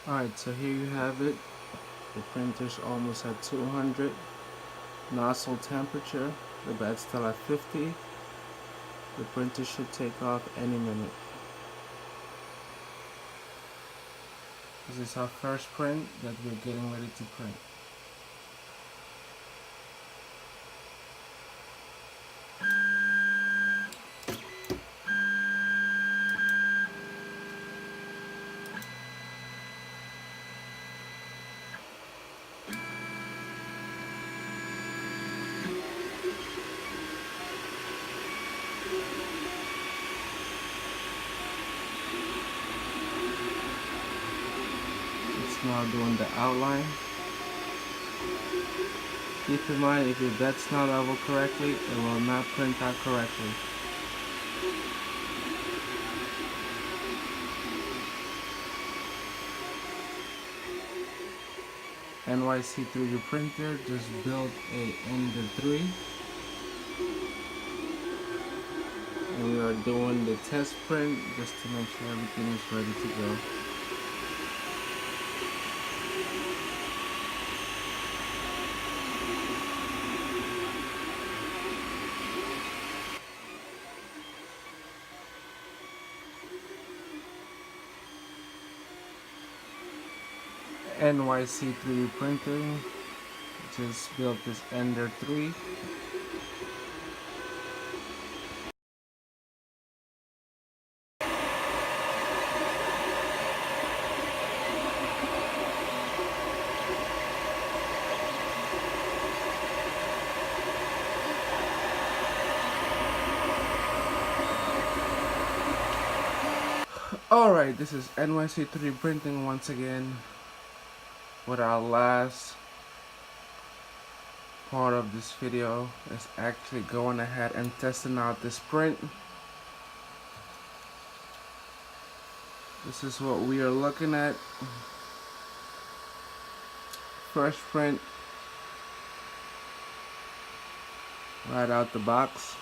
Alright, so here you have it. The printer's almost at 200. Nozzle temperature, the bed's still at 50. The printer should take off any minute. This is our first print that we're getting ready to print. It's now doing the outline. Keep in mind, if your bed's not leveled correctly, it will not print out correctly. NYC 3D printer just built a Ender 3. And we are doing the test print just to make sure everything is ready to go. NYC 3D printing just built this Ender 3. Alright, this is NYC 3D printing once again with our last part of this video. Is actually going ahead and testing out this print. This is what we are looking at. First print right out the box.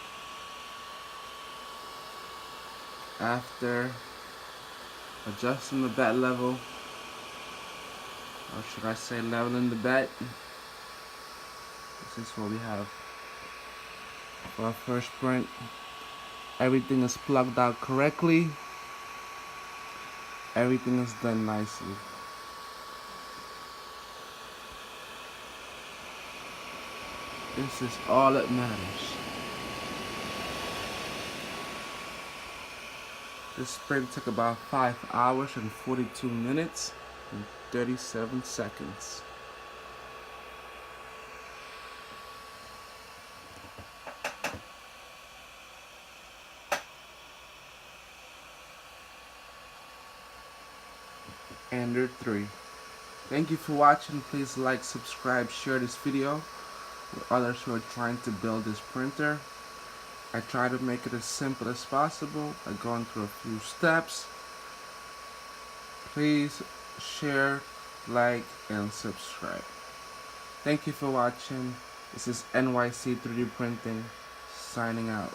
After adjusting the bed level, or should I say leveling the bed, this is what we have for our first print. Everything is plugged out correctly. Everything is done nicely. This is all that matters. This print took about 5 hours and 42 minutes and 37 seconds. Ender 3. Thank you for watching. Please like, subscribe, share this video with others who are trying to build this printer. I try to make it as simple as possible by going through a few steps. Please share, like, and subscribe. Thank you for watching. This is NYC 3D Printing signing out.